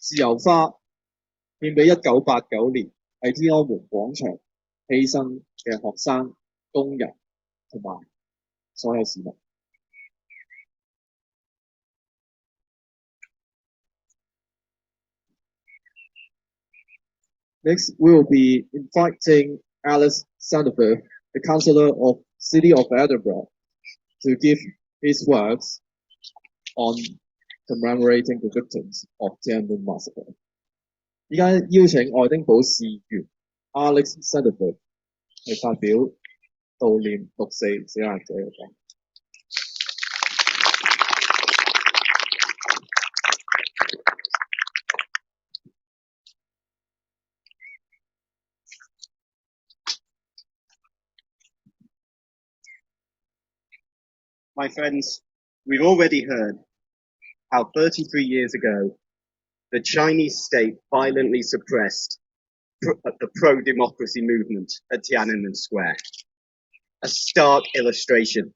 自由花獻俾1989年喺天安門廣場犧牲嘅學生、工人同埋所有市民。Next, we will be inviting Alice Sandberg, the Councillor of City of Edinburgh, to give his words on commemorating the victims of Tiananmen Massacre. 依家邀請愛丁堡市議員 Alex Sandberg 嚟發表悼念六四死難者嘅講。My friends, we've already heard how 33 years ago, the Chinese state violently suppressed the pro-democracy movement at Tiananmen Square. A stark illustration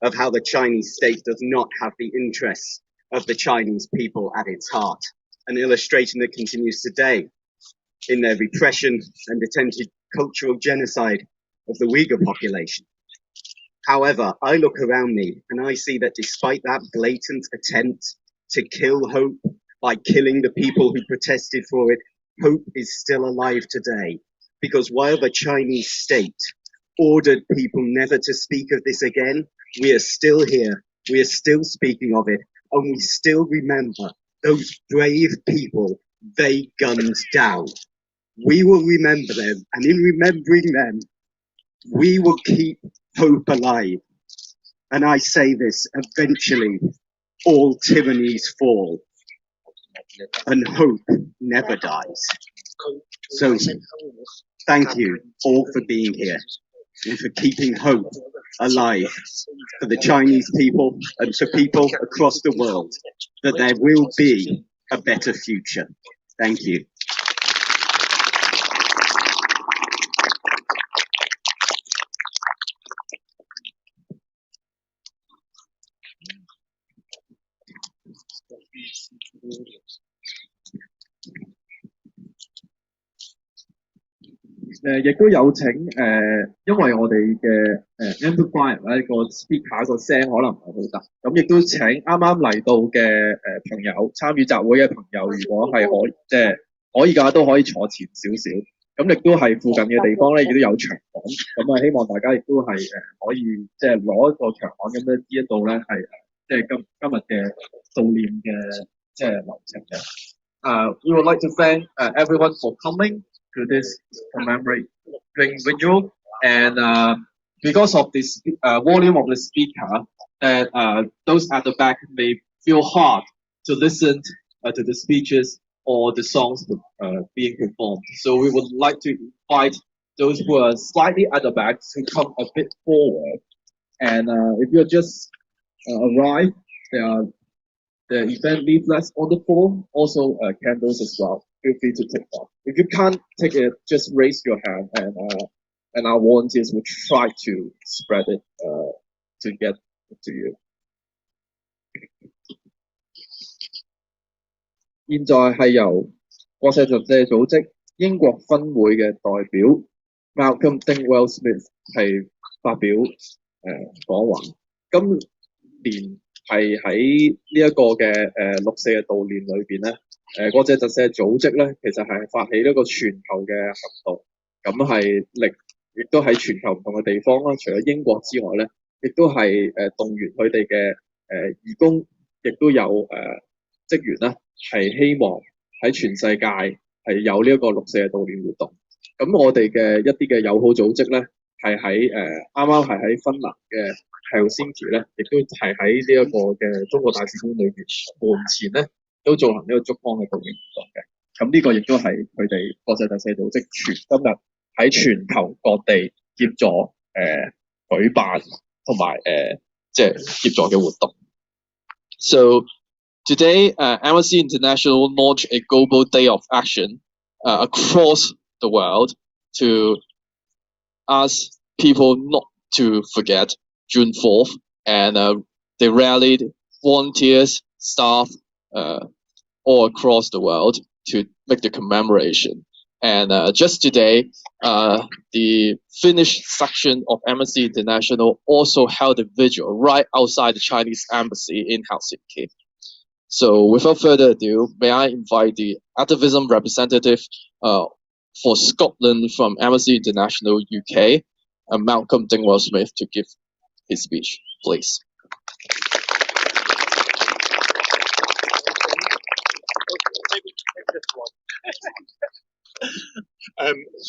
of how the Chinese state does not have the interests of the Chinese people at its heart. An illustration that continues today in their repression and attempted cultural genocide of the Uyghur population. However, I look around me and I see that despite that blatant attempt to kill hope by killing the people who protested for it, hope is still alive today. Because while the Chinese state ordered people never to speak of this again, we are still here, we are still speaking of it, and we still remember those brave people they gunned down. We will remember them, and in remembering them, we will keep hope alive. And I say this, eventually all tyrannies fall and hope never dies. So thank you all for being here and for keeping hope alive for the Chinese people and for people across the world, that there will be a better future. Thank you.亦都有請因為我哋嘅amplifier 咧個 speaker 個聲可能唔係好大，咁亦都請啱啱嚟到嘅朋友，參與集會嘅朋友，如果係可以嘅話，都可以坐前少少。咁亦都係附近嘅地方咧，亦都有長巷，咁希望大家亦都係可以攞一個長巷咁樣呢一度咧係今日嘅悼念嘅流程嘅。We would like to thank everyone for coming to this commemorating vigil, and because of this volume of the speaker, that those at the back may feel hard to listen to the speeches or the songs being performed. So we would like to invite those who are slightly at the back to come a bit forward. And if you just arrived, there are the event leaflets on the floor, also candles as well. Feel free to take that. If you can't take it, just raise your hand, and our volunteers will try to spread it to get to you. 現在係由國際特赦組織英國分會嘅代表 Malcolm Dingwell Smith 係發表講話。今年係喺呢一個嘅六四嘅悼念裏邊咧。國際特赦組織咧，其實係發起一個全球嘅行動，咁亦都喺全球唔同嘅地方啦，除咗英國之外咧，亦都係動員佢哋嘅義工，亦都有職員啦，係希望喺全世界係有呢一個六四嘅悼念活動。咁我哋嘅一啲嘅友好組織咧，係喺啱啱係喺芬蘭嘅 Helsinki 咧，亦都係喺呢一個嘅中國大使館裏邊門前咧。都進行呢個燭光嘅悼念活動嘅，咁呢個亦都係佢哋國際特赦組織今日喺全球各地協助舉辦同埋協助嘅活動。So today, Amnesty International launched a global day of action across the world to ask people not to forget June 4th, and they rallied volunteers, staff. All across the world to make the commemoration. And just today, the Finnish section of Amnesty International also held a vigil right outside the Chinese embassy in Helsinki. So without further ado, may I invite the activism representative for Scotland from Amnesty International UK, Malcolm Dingwall-Smith, to give his speech, please.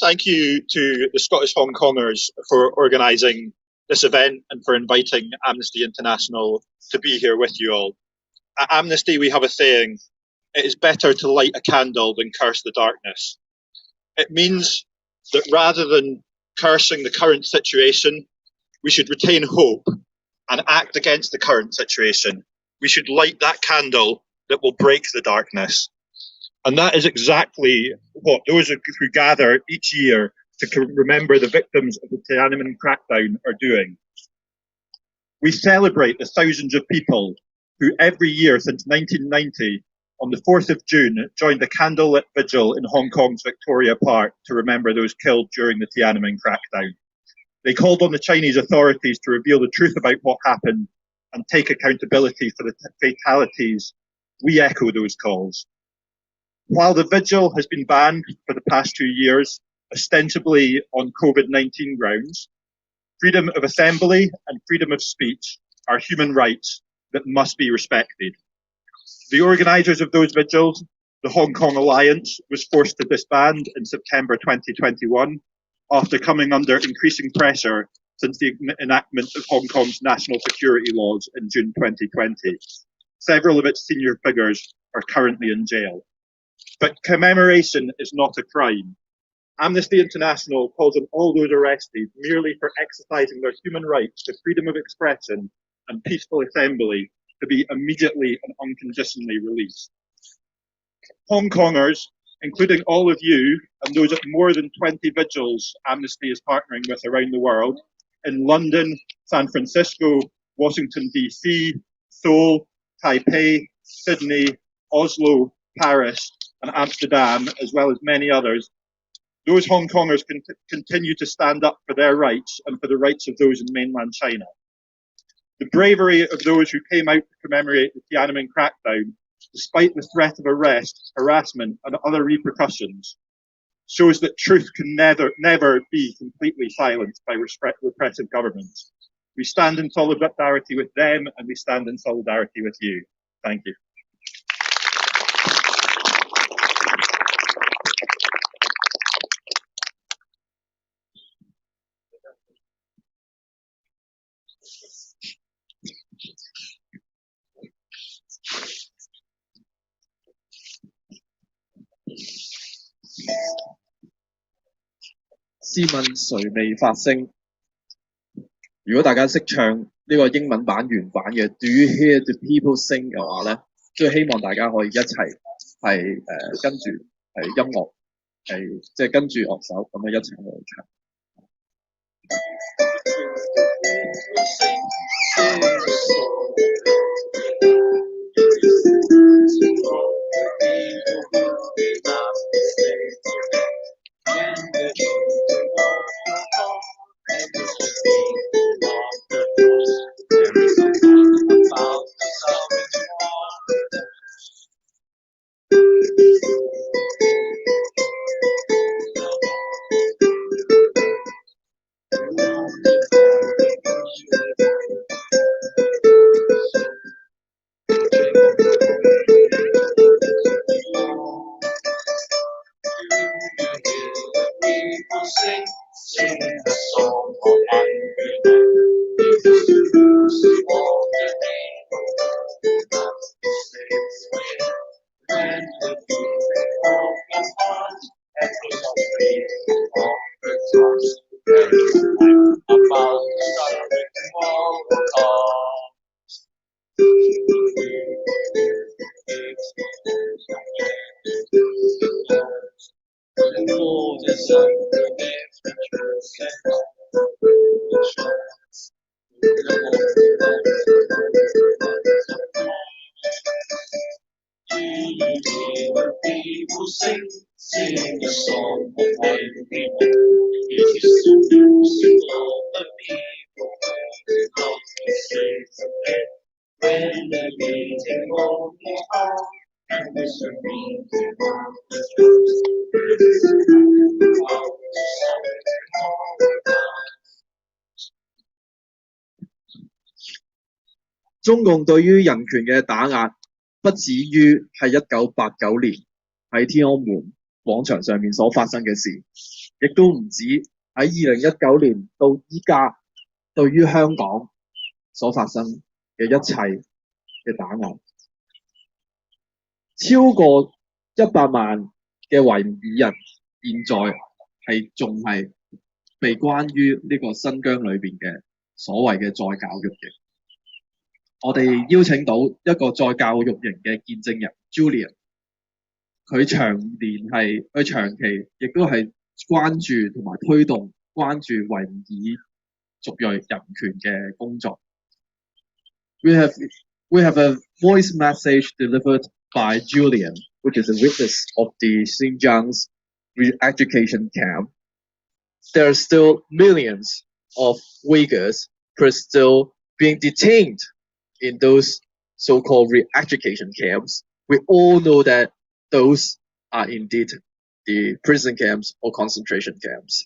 Thank you to the Scottish Hong Kongers for organising this event and for inviting Amnesty International to be here with you all. At Amnesty, we have a saying: it is better to light a candle than curse the darkness. It means that rather than cursing the current situation, we should retain hope and act against the current situation. We should light that candle that will break the darkness. And that is exactly what those who gather each year to remember the victims of the Tiananmen crackdown are doing. We celebrate the thousands of people who every year since 1990, on the 4th of June, joined the candlelit vigil in Hong Kong's Victoria Park to remember those killed during the Tiananmen crackdown. They called on the Chinese authorities to reveal the truth about what happened and take accountability for the fatalities. We echo those calls. While the vigil has been banned for the past 2 years, ostensibly on COVID-19 grounds, freedom of assembly and freedom of speech are human rights that must be respected. The organisers of those vigils, the Hong Kong Alliance, was forced to disband in September 2021 after coming under increasing pressure since the enactment of Hong Kong's national security laws in June 2020. Several of its senior figures are currently in jail. But commemoration is not a crime. Amnesty International calls on all those arrested merely for exercising their human rights to freedom of expression and peaceful assembly to be immediately and unconditionally released. Hong Kongers, including all of you and those at more than 20 vigils Amnesty is partnering with around the world, in London, San Francisco, Washington DC, Seoul, Taipei, Sydney, Oslo, Paris, and Amsterdam, as well as many others, those Hong Kongers continue to stand up for their rights and for the rights of those in mainland China. The bravery of those who came out to commemorate the Tiananmen crackdown, despite the threat of arrest, harassment, and other repercussions, shows that truth can never be completely silenced by repressive governments. We stand in solidarity with them, and we stand in solidarity with you. Thank you.試問誰未發聲？如果大家識唱呢個英文版原版嘅 Do you hear the people sing 嘅話咧，即係希望大家可以一齊跟住音樂即係跟住樂手咁樣一齊去唱。The people sing a song of white people. It is the music of the people who come to save the land. When the meeting on the ark, and there's a meeting on the truth, it's about something. 中共對於人權嘅打壓，不止於係1989年喺天安門廣場上面所發生嘅事，亦都唔止喺2019年到依家對於香港所發生嘅一切嘅打壓。超過100萬嘅維吾爾人現在仲係被關於呢個新疆裏邊嘅所謂嘅再教育營。我哋邀請到一個再教育營嘅見證人 Julian， 佢長期亦都係關注同埋推動關注維吾爾族裔人權嘅工作。We have a voice message delivered by Julian, which is a witness of the Xinjiang's re-education camp. There are still millions of Uyghurs who are still being detained in those so-called re-education camps. We all know that those are indeed the prison camps or concentration camps.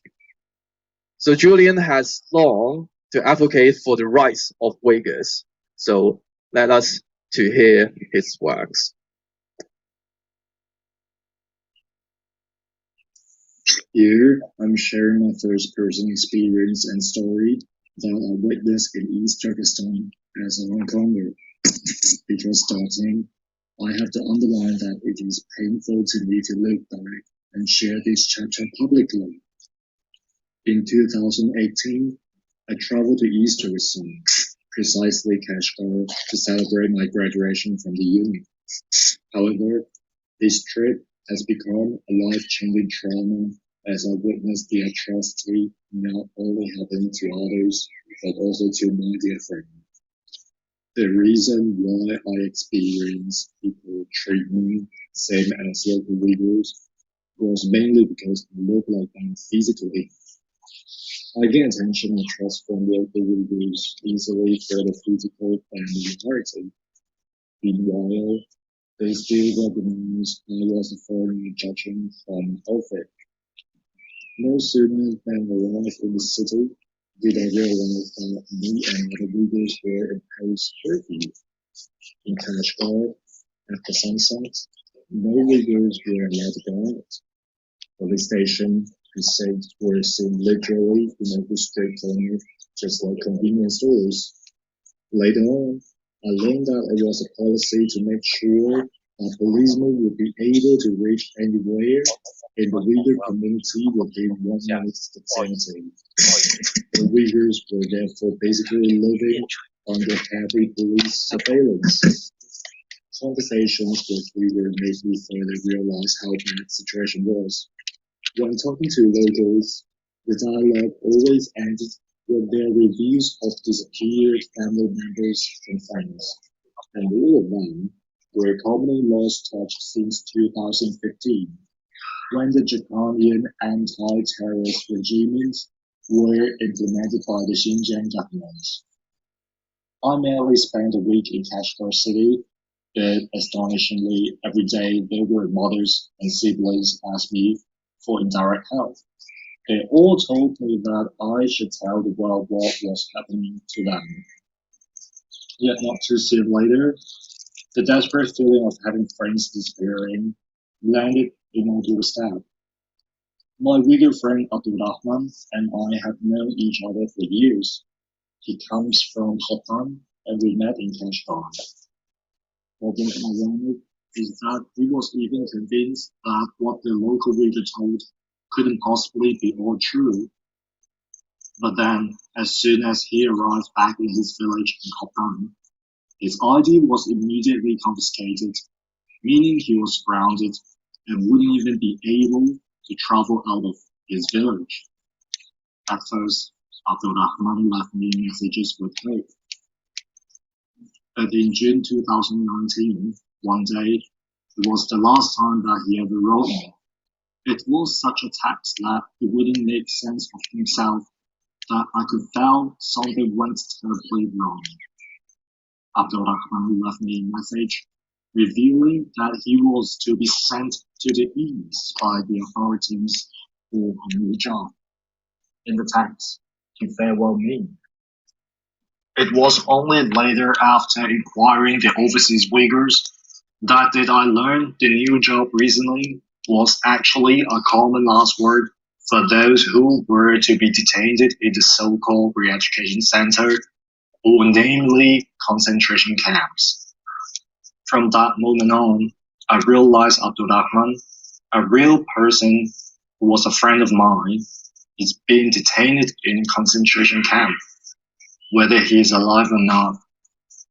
So Julian has long to advocate for the rights of Uyghurs. So let us to hear his works. Here, I'm sharing my first-person experience and story that I witnessed in East Turkestan as a Hong Konger. Before starting, I have to underline that it is painful to me to look back and share this chapter publicly. In 2018, I traveled to East Turkestan, precisely Kashgar, to celebrate my graduation from the uni. However, this trip has become a life-changing trauma as I witnessed the atrocity not only happening to others, but also to my dear friend. The reason why I experienced people treat me same as local Uyghurs was mainly because I look like them physically. I get attention and trust from local Uyghurs easily for the physical familiarity. Meanwhile, they still recognize I was a foreigner judging from outfit. No sooner than arrived in the city did I realize that me and other Uyghurs were imposed curfew. In Kashgar, after sunset, no Uyghurs were allowed to go out. Police station precincts were seen literally in every street corner, just like convenience stores. Later on, I learned that it was a policy to make sure that policemen would be able to reach anywhere in the Uyghur community within 1 night's vicinity. The Uyghurs were therefore basically living under heavy police surveillance. Conversations with Uyghurs made me further realize how bad the situation was. When talking to locals, the dialogue always ended with their reviews of disappeared family members and friends, and all of them were commonly lost touch since 2015, when the draconian anti-terrorist regimes were implemented by the Xinjiang government. I merely spent a week in Kashgar city, but astonishingly, every day there were mothers and siblings ask me for indirect help. They all told me that I should tell the world what was happening to them. Yet not too soon later, the desperate feeling of having friends disappearing landed in my doorstep. My Uyghur friend Abdul Rahman and I have known each other for years. He comes from Hotan and we met in Kashgar. What was ironic is that he was even convinced that what the local Uyghur told couldn't possibly be all true. But then, as soon as he arrived back in his village in Hotan, his ID was immediately confiscated, meaning he was grounded and wouldn't even be able to travel out of his village. At first, Abdul Rahman left me messages with hope. But in June 2019, one day, It was the last time that he ever wrote me. It was such a text that he wouldn't make sense of himself that I could tell something went terribly wrong. Abdul Rahman left me a message revealing that he was to be sent to the east by the authorities for a new job. In the text, he farewelled me. It was only later, after inquiring the overseas Uyghurs, that did I learn the new job recently was actually a common last word for those who were to be detained in the so-called re-education center, or namely concentration camps. From that moment on, I realized Abdul Rahman, a real person who was a friend of mine, is being detained in concentration camp. Whether he is alive or not,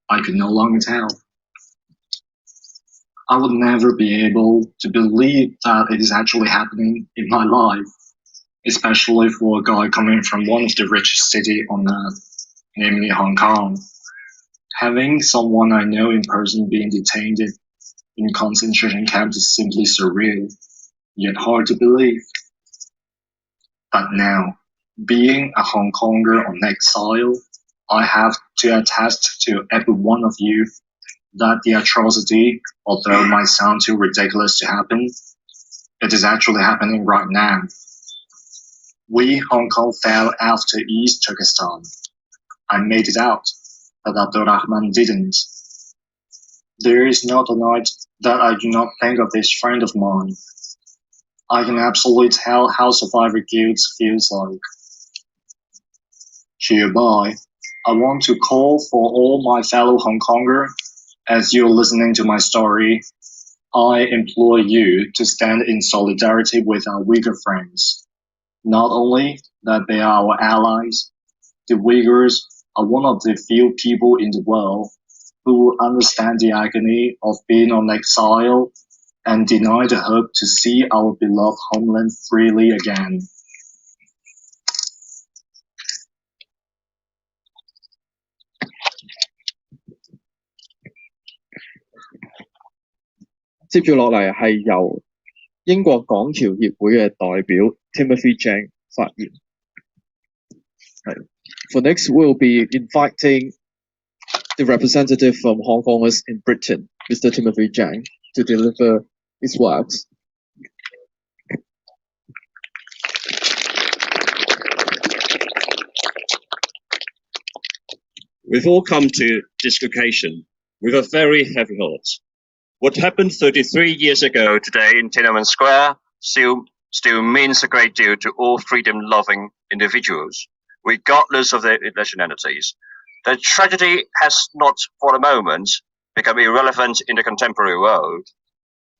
I could no longer tell. I would never be able to believe that it is actually happening in my life, especially for a guy coming from one of the richest cities on earth, namely Hong Kong. Having someone I know in person being detained in concentration camps is simply surreal, yet hard to believe. But now, being a Hong Konger on exile, I have to attest to every one of you that the atrocity, although it might sound too ridiculous to happen, it is actually happening right now. We, Hong Kong, fell after East Turkestan. I made it out, but Abdul Rahman didn't. There is not a night that I do not think of this friend of mine. I can absolutely tell how survivor guilt feels like. Hereby, I want to call for all my fellow Hong Konger, as you're listening to my story, I implore you to stand in solidarity with our Uyghur friends. Not only that they are our allies, the Uyghurs are one of the few people in the world who understand the agony of being on exile and deny the hope to see our beloved homeland freely again. 接住落嚟係由英國港僑協會嘅代表 Timothy Jang 發言。For next, we'll be inviting the representative from Hong Kongers in Britain, Mr. Timothy Jang, to deliver his words. We've all come to this occasion with a very heavy heart. What happened 33 years ago today in Tiananmen Square still means a great deal to all freedom-loving individuals, regardless of their nationalities. The tragedy has not for a moment become irrelevant in the contemporary world.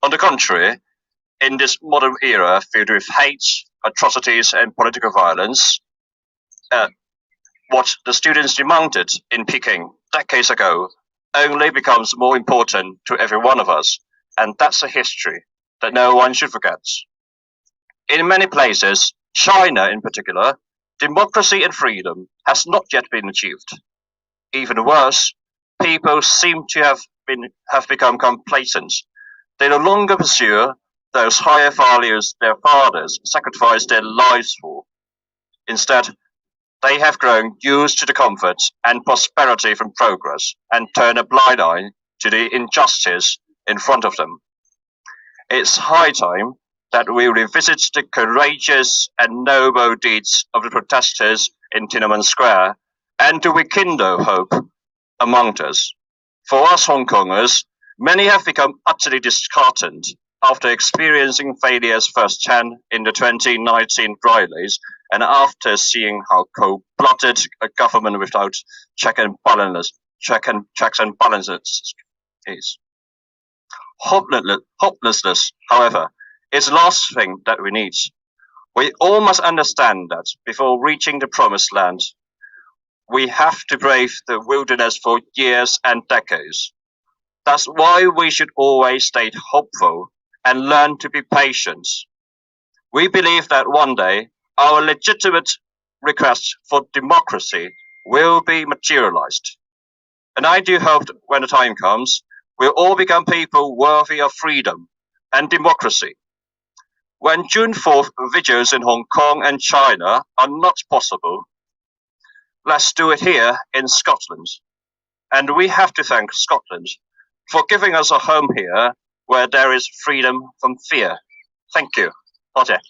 On the contrary, in this modern era filled with hate, atrocities and political violence, what the students demanded in Peking decades ago only becomes more important to every one of us, and that's a history that no one should forget. In many places, China in particular, democracy and freedom has not yet been achieved. Even worse, people seem to have become complacent. They no longer pursue those higher values their fathers sacrificed their lives for. Instead, they have grown used to the comfort and prosperity from progress and turn a blind eye to the injustice in front of them. It's high time that we revisit the courageous and noble deeds of the protesters in Tiananmen Square and to rekindle hope among us. For us Hong Kongers, many have become utterly disheartened after experiencing failures firsthand in the 2019 rallies and after seeing how cold-blooded a government without checks and balances is. Hopelessness, however, is the last thing that we need. We all must understand that before reaching the promised land, we have to brave the wilderness for years and decades. That's why we should always stay hopeful and learn to be patient. We believe that one day our legitimate request for democracy will be materialized. And I do hope that when the time comes, will all become people worthy of freedom and democracy. When June 4th vigils in Hong Kong and China are not possible, let's do it here in Scotland. And we have to thank Scotland for giving us a home here where there is freedom from fear. Thank you. 多謝。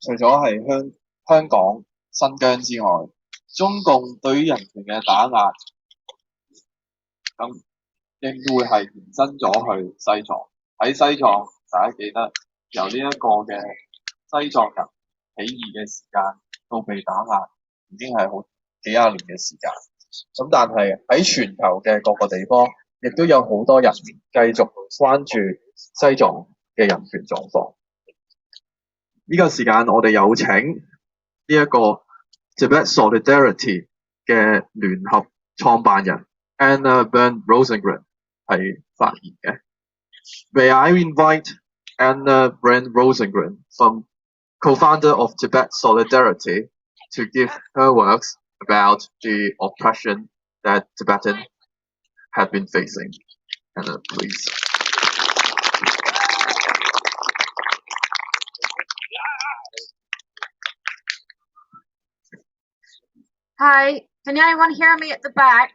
除咗係香港、新疆之外，中共對於人權嘅打壓，咁應會係延伸咗去西藏。喺西藏，大家記得由呢一個嘅西藏人起義嘅時間到被打壓，已經係好幾廿年嘅時間。咁但係喺全球嘅各個地方，亦都有好多人繼續關注西藏嘅人權狀況。呢個時間我哋有請呢一個 Tibet Solidarity 嘅聯合創辦人 Anna Bernd Rosengren 係發言嘅。May I invite Anna Bernd Rosengren, co-founder of Tibet Solidarity, to give her words about the oppression that Tibetans have been facing. Anna, please. Hi, can anyone hear me at the back?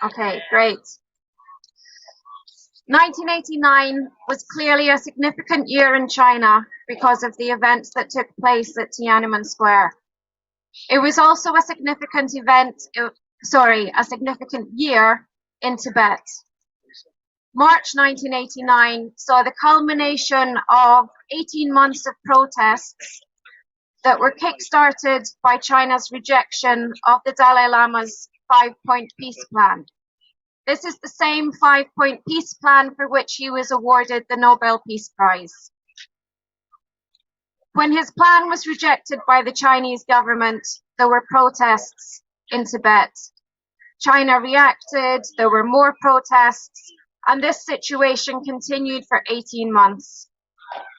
Okay, great. 1989 was clearly a significant year in China because of the events that took place at Tiananmen Square. It was also a significant a significant year in Tibet. March 1989 saw the culmination of 18 months of protests that were kick-started by China's rejection of the Dalai Lama's 5-point peace plan. This is the same 5-point peace plan for which he was awarded the Nobel Peace Prize. When his plan was rejected by the Chinese government, there were protests in Tibet. China reacted, there were more protests, and this situation continued for 18 months.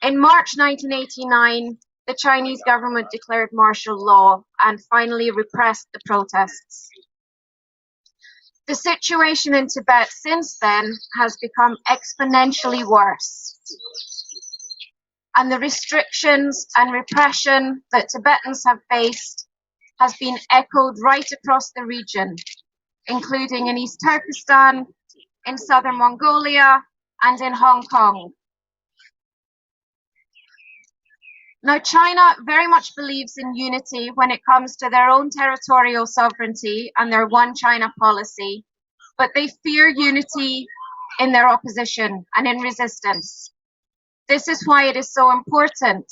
In March 1989, the Chinese government declared martial law and finally repressed the protests. The situation in Tibet since then has become exponentially worse. And the restrictions and repression that Tibetans have faced has been echoed right across the region, including in East Turkestan, in southern Mongolia, and in Hong Kong. Now, China very much believes in unity when it comes to their own territorial sovereignty and their one China policy, but they fear unity in their opposition and in resistance. This is why it is so important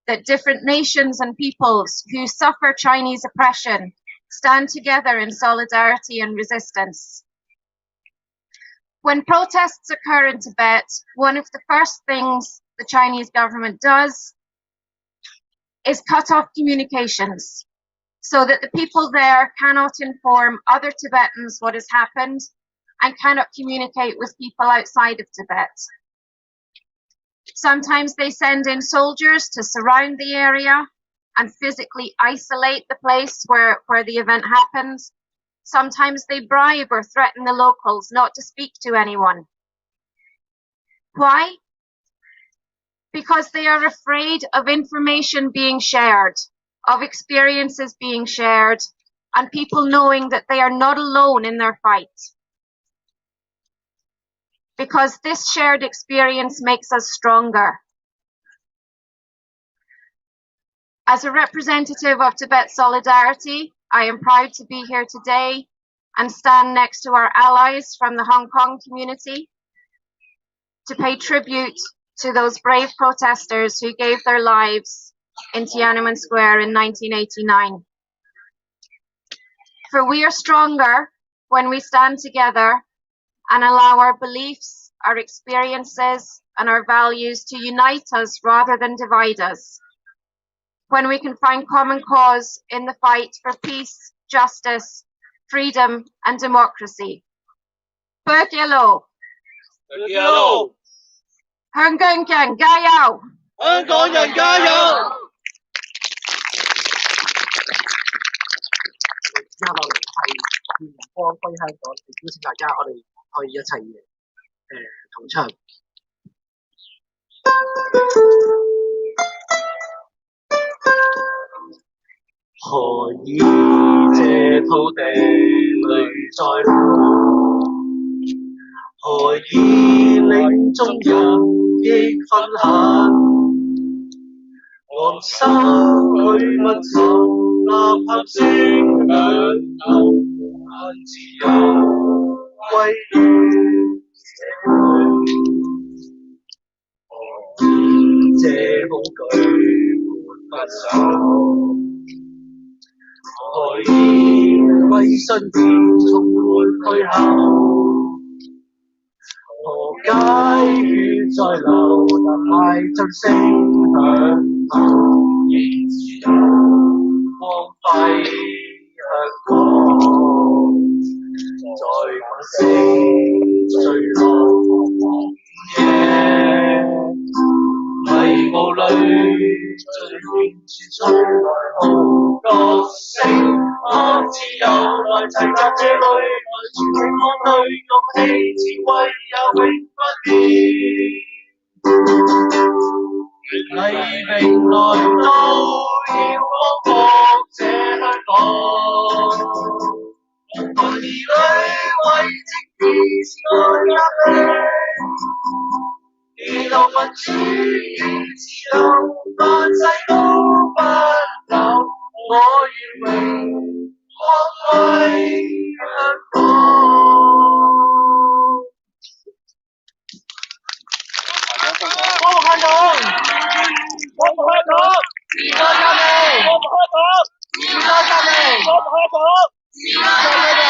that different nations and peoples who suffer Chinese oppression stand together in solidarity and resistance. When protests occur in Tibet, one of the first things the Chinese government does is cut off communications so that the people there cannot inform other Tibetans what has happened and cannot communicate with people outside of Tibet. Sometimes they send in soldiers to surround the area and physically isolate the place where the event happens. Sometimes they bribe or threaten the locals not to speak to anyone. Why? Because they are afraid of information being shared, of experiences being shared, and people knowing that they are not alone in their fight. Because this shared experience makes us stronger. As a representative of Tibet Solidarity, I am proud to be here today and stand next to our allies from the Hong Kong community to pay tribute to those brave protesters who gave their lives in Tiananmen Square in 1989. For we are stronger when we stand together and allow our beliefs, our experiences, and our values to unite us rather than divide us. When we can find common cause in the fight for peace, justice, freedom, and democracy. Berkelo! Berkelo! 香港人加油！香港人加油！接落嚟係願光歸香港，邀請大家我哋可以一齊同唱。何以這土地裏再苦？何以令眾人亦憤恨？昂首舉不手，吶喊聲響透，盼自由，歸於這裏，何以這恐懼沒不守？何以為信念充滿虛後？何解血在流，但太盡聲響後，仍自由光輝香港，在晚星墜落夜，迷霧裏最遠處吹來號角聲，當自由來齊集這裏，來全城安居，勇氣智慧也永不變。黎明來到，要光復這香港。兒女為正義是愛壓力，而路民主與自由，萬世都不朽。我願榮光歸香港。光復香港，光復香港，時代革命，光復香港，時代革命，光復香港，時代革命，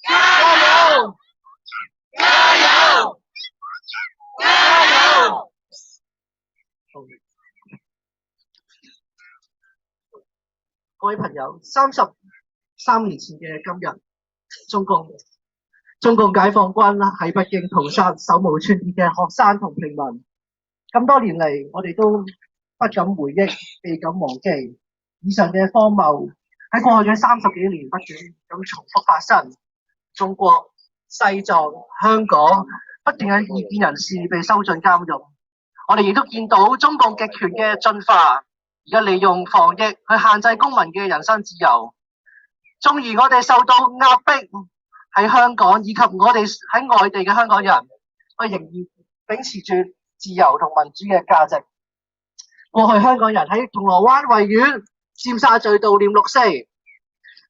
加油，加油，加油！各位朋友，33年前嘅今日，中共解放軍喺北京屠殺手無寸鐵嘅學生同平民。咁多年嚟，我哋都不敢回憶，未敢忘記。以上嘅荒謬喺過去嘅30幾年不斷咁重複發生。中國、西藏、香港不斷嘅異見人士被收進監獄。我哋亦都見到中共極權嘅進化，而家利用防疫去限制公民嘅人身自由。縱然我哋受到壓迫喺香港，以及我哋喺外地嘅香港人，我仍然秉持住自由同民主嘅價值。過去香港人喺銅鑼灣維園、尖沙咀悼念六四，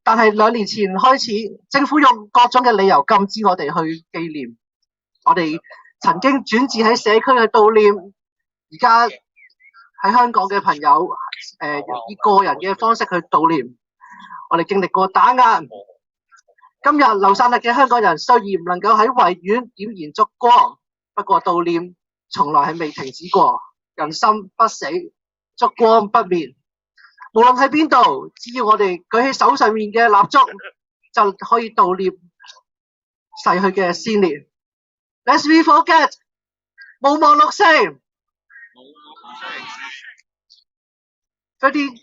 但係2年前開始，政府用各種嘅理由禁止我哋去紀念。我哋曾經轉至喺社區去悼念，而家喺香港嘅朋友，以個人嘅方式去悼念。我哋經歷過打壓。今日流散日嘅香港人雖然唔能夠喺維園點燃燭光，不過悼念從來係未停止過。人心不死，燭光不滅。無論喺邊度，只要我哋舉起手上面嘅蠟燭，就可以悼念逝去嘅先烈。Let's we forget， 無忘六四。33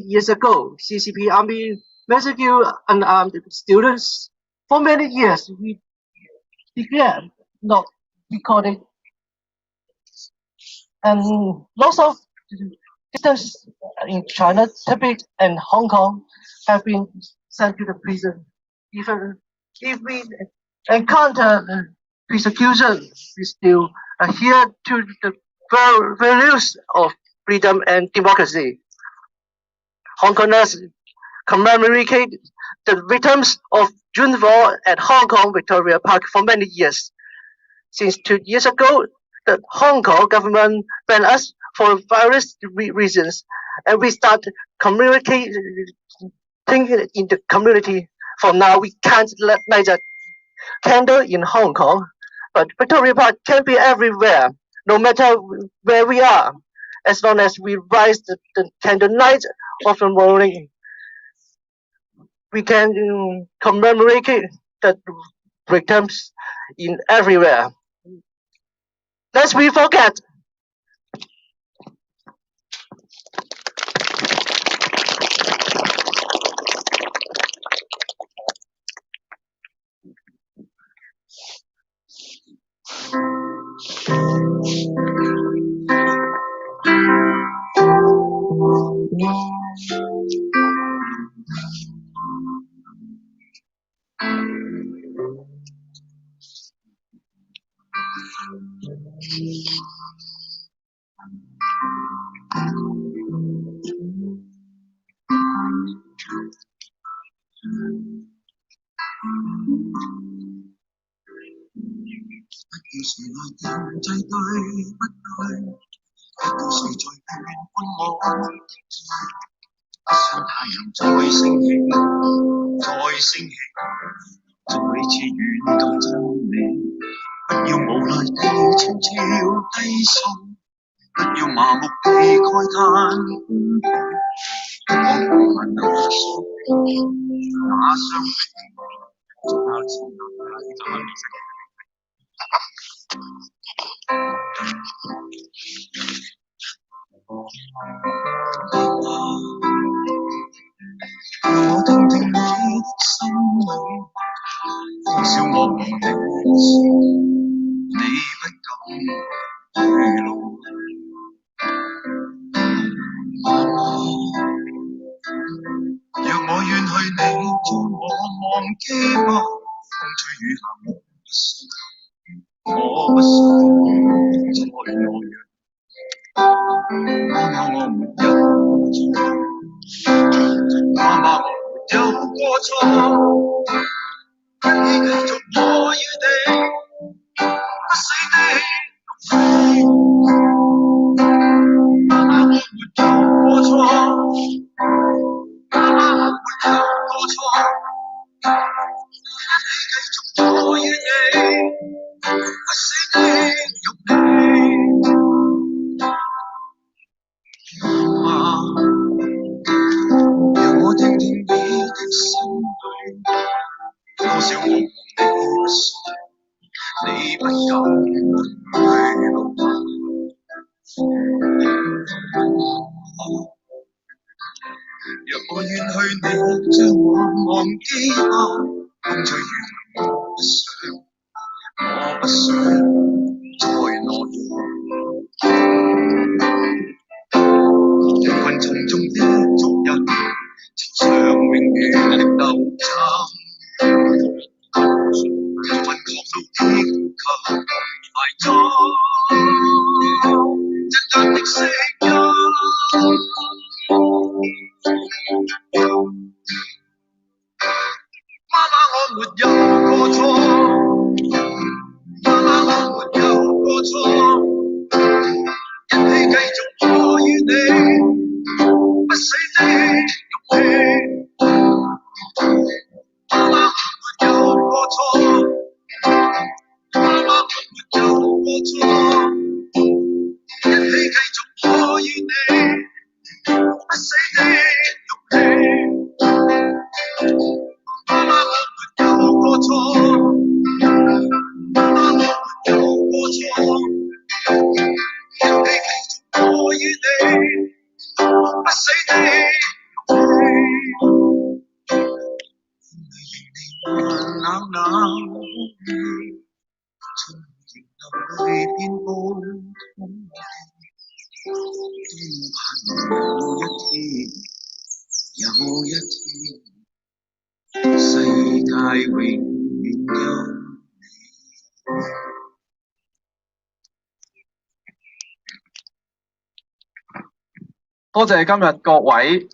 years ago, CCP Army massacred unarmed students. For many years, we declared not recorded, and lots of dissidents in China, Tibet, and Hong Kong have been sent to the prison. Even if we encounter persecution, we still adhere to the values of freedom and democracy. Hong Kongers commemorate the victims of June 4 at Hong Kong Victoria Park for many years. Since 2 years ago, the Hong Kong government banned us for various reasons, and we start communicating in the community. For now, we can't light a candle in Hong Kong, but Victoria Park can be everywhere, no matter where we are, as long as we rise the candle night of the morning. We can commemorate the victims in everywhere. Lest we forget. 誰來定制對不對？一到誰在眷顧我？不想太陽再升起，再升起，再次遠到真理。不要無奈地悄悄低訴，不要麻木地慨嘆空虛。我無限那傷悲，那傷悲，那情那讓我聽聽你的心裏，多少我們的事，你不敢去露。若我遠去，你將我忘記吧。風吹雨下，我不想再那樣。媽媽，我沒有錯，媽媽，我沒有過錯，你繼續我與你不死的勇氣。媽媽，我沒有過錯，媽媽，我沒有過錯，你繼續我與你不死的勇氣。讓我聽聽你的心裏，多少我夢你不信，你不敢去露。若我遠去，你將我忘記吧。風吹雨打，我不想再那樣。人群沉重的昨日，朝向永遠的鬥爭。人民狂怒的呼求，懷中震盪的聲音。媽媽，我沒有過錯，媽媽，我沒有過錯，一起繼續我與你不死的勇氣。媽媽，我沒有過錯，媽媽，我沒有過錯，一起繼續我與你不死的勇氣。媽媽，我沒有過錯，媽媽，我沒有過錯，一起繼續我與你不死的勇氣。冷冷空氣，春仍流淚遍布土地，都盼有一天，有一天，世界永遠有你。多謝今日各位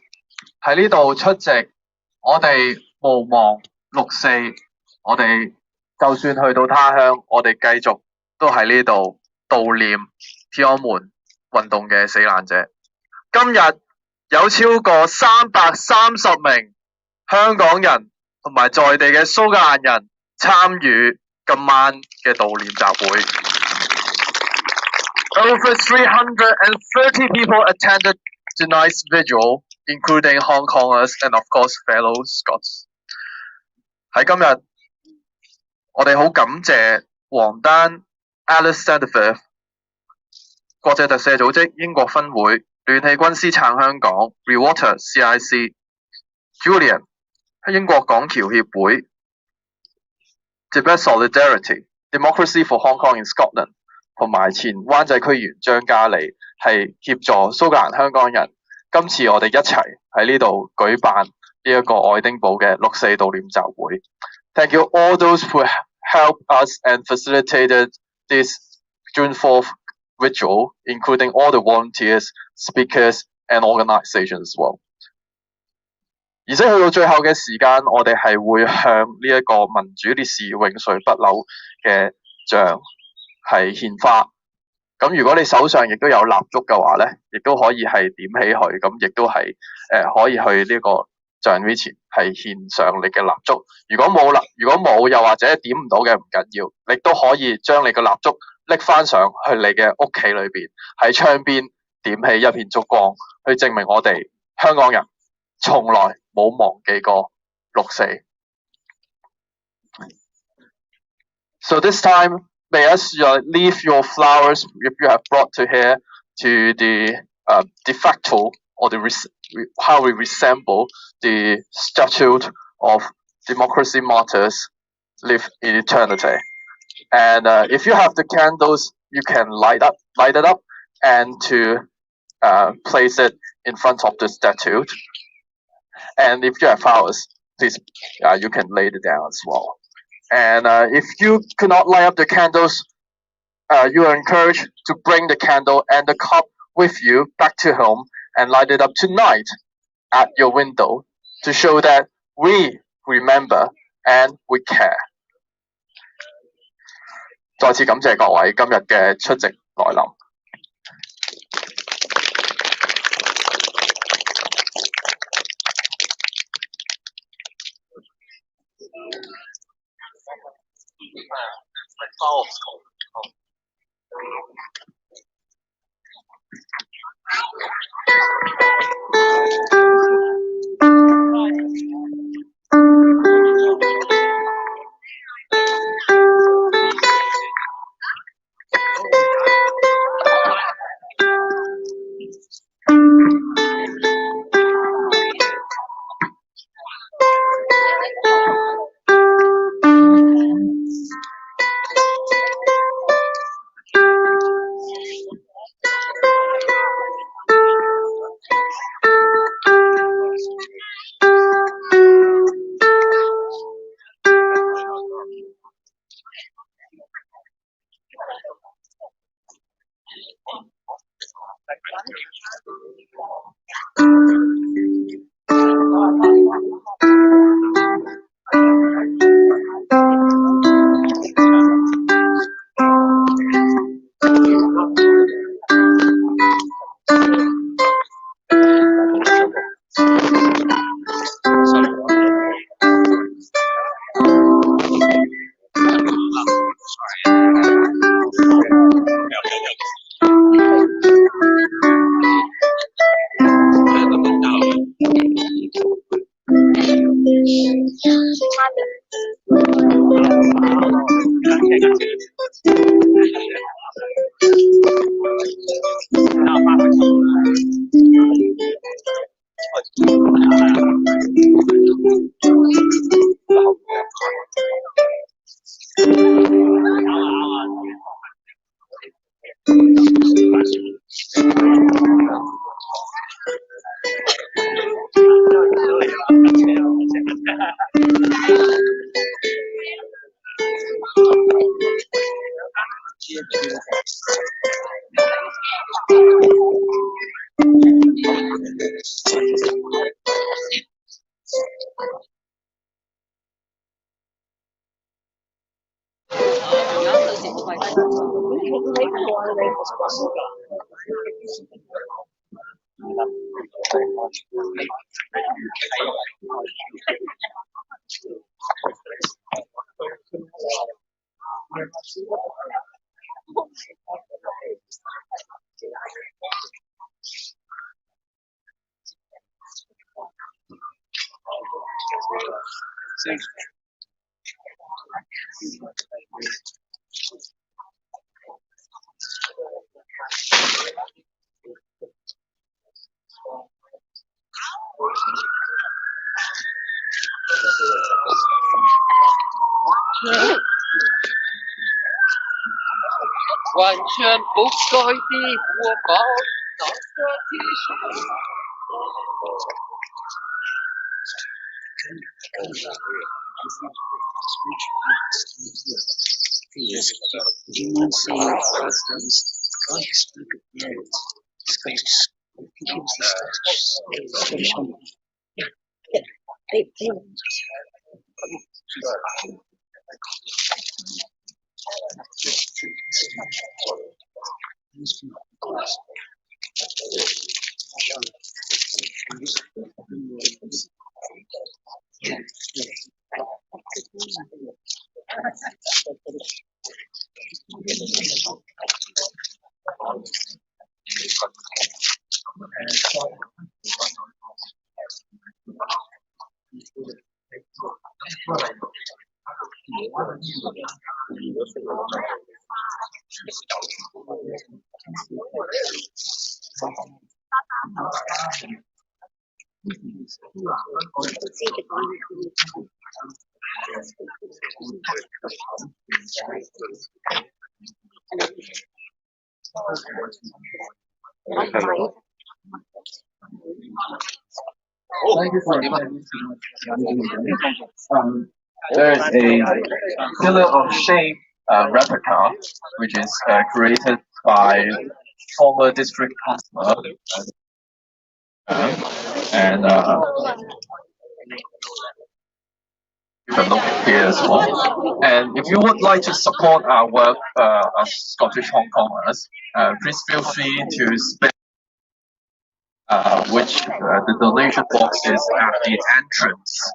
喺呢度出席，我哋無忘六四，我哋就算去到他鄉，我哋繼續都喺呢度悼念天安門運動嘅死難者。今日有超過330名香港人同埋在地嘅蘇格蘭人參與今晚嘅悼念集會。Over 330 people attended tonight's vigil, including Hong Kongers and of course fellow Scots. 喺今日，我哋好感謝黃丹 Alice Sandefur、國際特赦組織英國分會、聯繫軍師撐香港、Rewater CIC、Julian 英國港僑協會、Tibet Solidarity、Democracy for Hong Kong in Scotland 同埋前灣仔區議員張嘉莉係協助蘇格蘭香港人。今次我哋一齊喺呢度舉辦呢一個愛丁堡嘅六四悼念集會。Thank you all those who helped us and facilitated this June 4th vigil, including all the volunteers, speakers and organizations as well. 而且去到最後嘅時間，我哋係會向呢一個民主烈士永垂不朽嘅像係獻花。咁如果你手上亦都有蠟燭嘅話咧，亦都可以係點起佢，咁亦都係可以去呢個像會前係獻上你嘅蠟燭。如果冇又或者點唔到嘅唔緊要，你都可以將你嘅蠟燭拎翻上去你嘅屋企裏邊，喺窗邊點起一片燭光，去證明我哋香港人從來冇忘記過六四。So this time, may us leave your flowers if you have brought to here to the de facto or how we resemble the statue of democracy martyrs live in eternity. And if you have the candles, you can light it up, and to place it in front of the statue. And if you have flowers, please you can lay it down as well. And if you could not light up the candles, you are encouraged to bring the candle and the cup with you back to home and light it up tonight at your window to show that we remember and we care. 再次感謝各位今日嘅出席來臨。完全不改的我把那个提升。Thank you for inviting me. There's a pillar of shape replica, which is created by former district councillor, and you can look here as well. And if you would like to support our work as Scottish Hong Kongers, please feel free to spend. Which the donation box is at the entrance,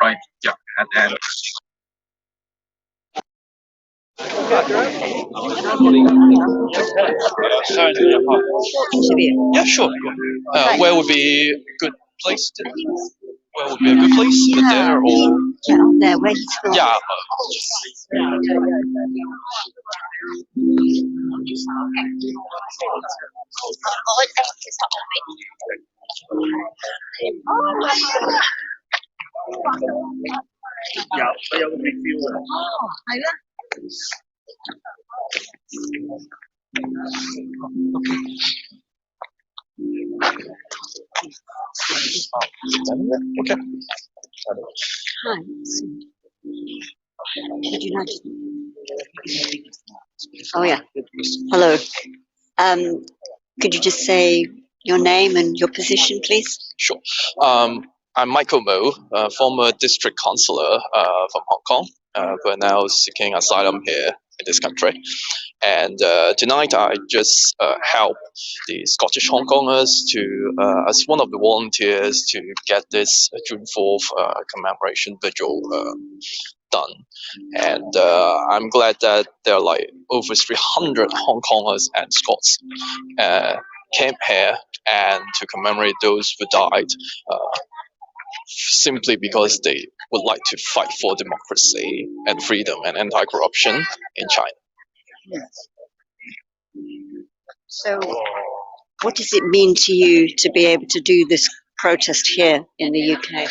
right? Yeah, and then. Yeah, sure. Where would be a good place? Where would be a good place? There or? Yeah, there. Where he's from. Yeah. Okay. Hi. Would you like to? Oh yeah. Hello. Could you just say your name and your position, please? Sure. I'm Michael Mo, former district councillor from Hong Kong, but now seeking asylum here in this country. And tonight I just help the Scottish Hong Kongers to, as one of the volunteers, to get this June 4th commemoration vigil done. And I'm glad that there are like over 300 Hong Kongers and Scots came here and to commemorate those who died simply because they would like to fight for democracy and freedom and anti-corruption in China. So, what does it mean to you to be able to do this protest here in the UK?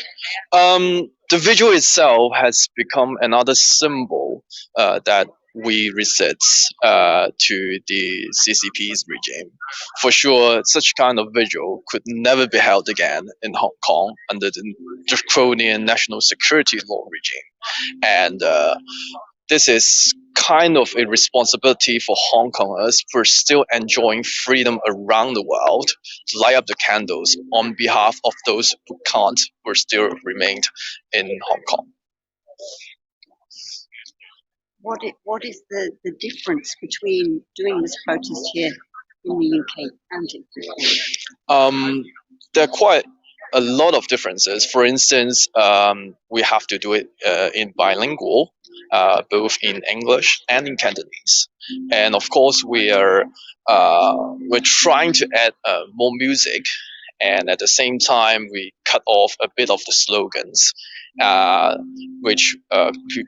The vigil itself has become another symbol that we resist to the CCP's regime. For sure, such kind of vigil could never be held again in Hong Kong under the draconian national security law regime. And this is kind of a responsibility for Hong Kongers who are still enjoying freedom around the world to light up the candles on behalf of those who can't or still remained in Hong Kong. What is the difference between doing this protest here in the UK and in Hong Kong? There are quite a lot of differences. For instance, we have to do it in bilingual, both in English and in Cantonese. And of course, we're trying to add more music, and at the same time, we cut off a bit of the slogans, which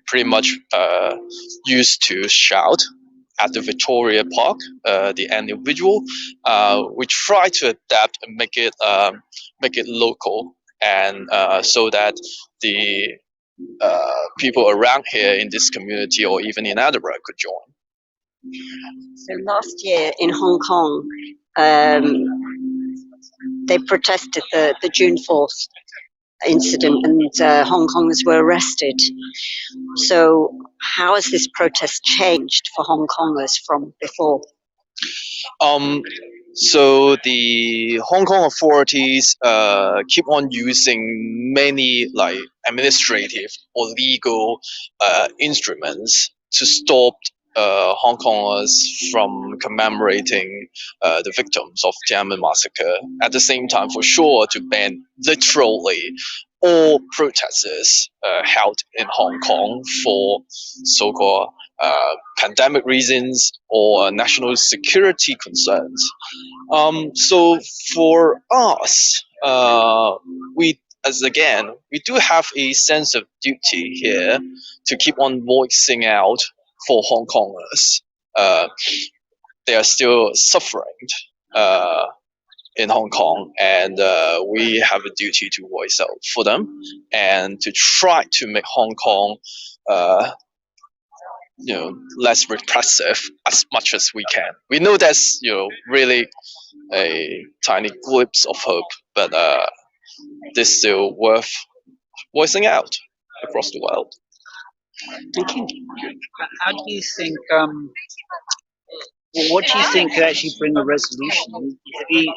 pretty much used to shout at the Victoria Park, the annual vigil. We try to adapt and make it local, and so that the people around here in this community or even in Edinburgh could join. So last year in Hong Kong, they protested the June 4th incident, and Hong Kongers were arrested. So how has this protest changed for Hong Kongers from before? So the Hong Kong authorities keep on using many like administrative or legal instruments to stop Hong Kongers from commemorating the victims of Tiananmen massacre. At the same time, for sure, to ban literally all protests held in Hong Kong for so-called pandemic reasons or national security concerns. So for us, we do have a sense of duty here to keep on voicing out for Hong Kongers. They are still suffering in Hong Kong, and we have a duty to voice out for them and to try to make Hong Kong less repressive as much as we can. We know that's really a tiny glimpse of hope, but this is still worth voicing out across the world. Thank you. How do you think? What do you think could actually bring a resolution? Have you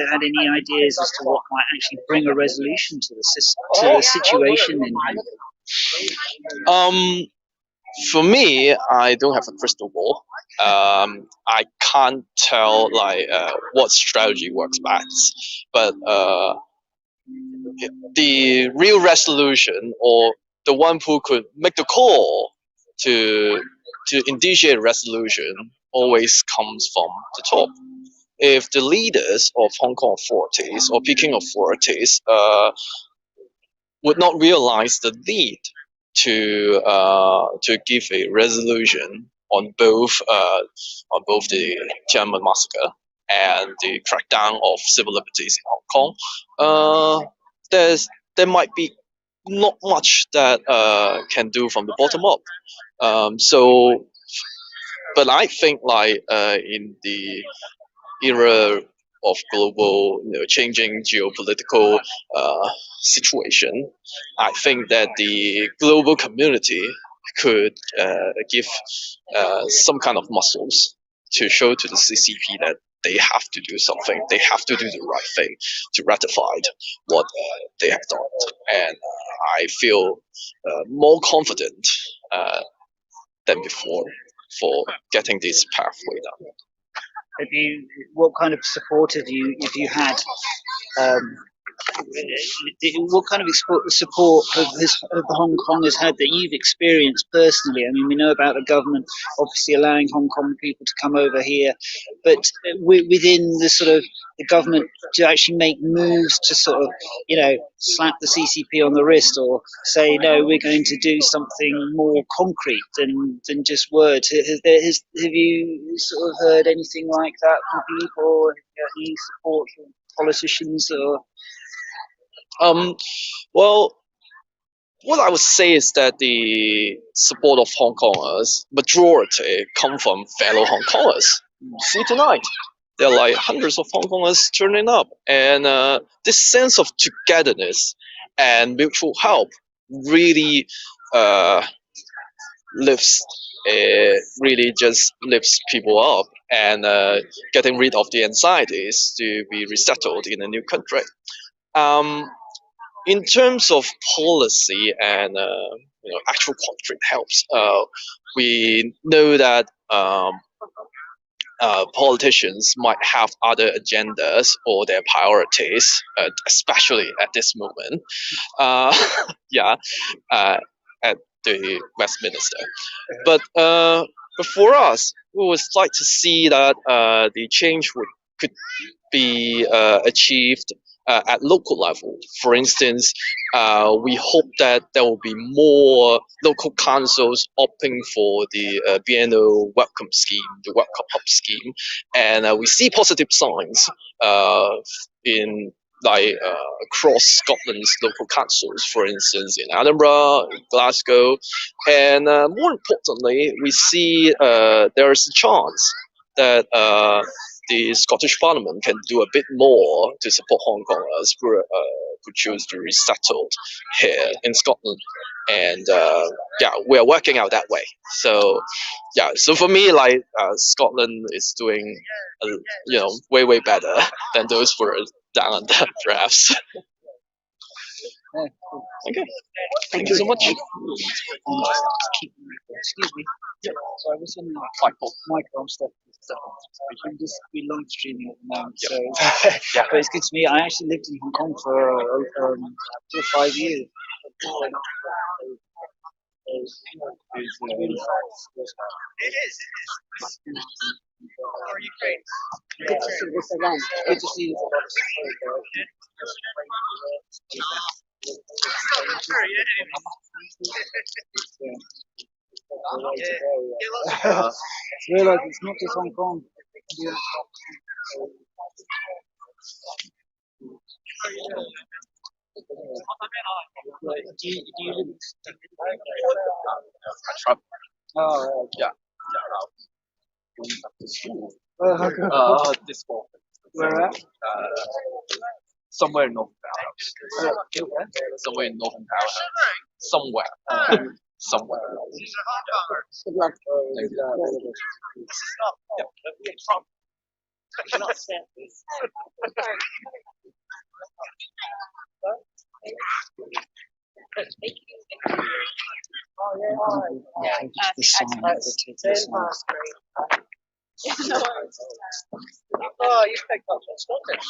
had any ideas as to what might actually bring a resolution to the situation in here? For me, I don't have a crystal ball. I can't tell what strategy works best, but the real resolution, or the one who could make the call to initiate resolution, always comes from the top. If the leaders of Hong Kong authorities or Peking authorities would not realize the need to give a resolution on both the Tiananmen massacre and the crackdown of civil liberties in Hong Kong, there might be not much that can do from the bottom up. But I think in the era of global, changing geopolitical situation, I think that the global community could give some kind of muscles to show to the CCP that they have to do something. They have to do the right thing to ratify what they have done. And I feel more confident than before for getting this pathway done. What kind of support have you had? What kind of support have the Hong Kongers had that you've experienced personally? I mean, we know about the government obviously allowing Hong Kong people to come over here, but within the sort of the government to actually make moves to sort of, slap the CCP on the wrist or say, no, we're going to do something more concrete than just words. Have you sort of heard anything like that from people? Any support from politicians or? Well, what I would say is that the support of Hong Kongers, majority come from fellow Hong Kongers. See tonight, there are like hundreds of Hong Kongers turning up, and this sense of togetherness and mutual help really just lifts people up and getting rid of the anxieties to be resettled in a new country. In terms of policy and actual concrete helps, we know that politicians might have other agendas or their priorities, especially at this moment. At the Westminster. But for us, we would like to see that the change could be achieved at local level. For instance, we hope that there will be more local councils opting for the BNO welcome scheme, the welcome hub scheme, and we see positive signs in across Scotland's local councils, for instance, in Edinburgh, in Glasgow, and more importantly, we see there is a chance that the Scottish Parliament can do a bit more to support Hong Kongers, who choose to resettle here in Scotland, and we are working out that way. So so for me, like Scotland is doing way better than those who are down under perhaps. Okay. Thank you so much. Excuse me. So I was on the micro stuff. I'm just be live streaming at the moment, so but it's good to meet. I actually lived in Hong Kong for 5 years. It is. How are you, great? Good to see this event. Good to see you. Realize it's not just Hong Kong. Do you live in Oh, Yeah. This fall. Where at? Somewhere in Northern Powerhouse. Somewhere in Northern Powerhouse. Somewhere. Somewhere. Good luck. Thank you. I cannot stand this. The sign that takes the sign. Oh, you picked up some Scottish.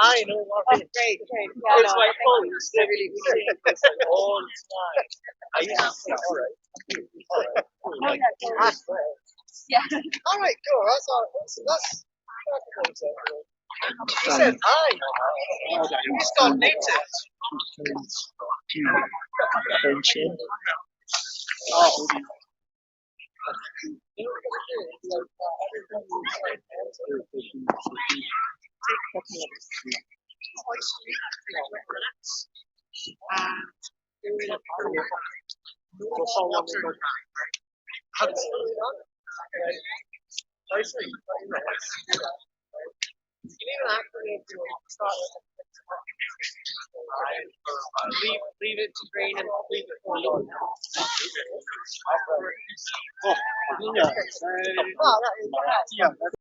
I know what it is. Great. Yeah, it's my phone. It's really this all the time. I used to say, all right. Yeah. All right, cool. That's you said I. You just got native. Leave it to drain and leave it for a little while.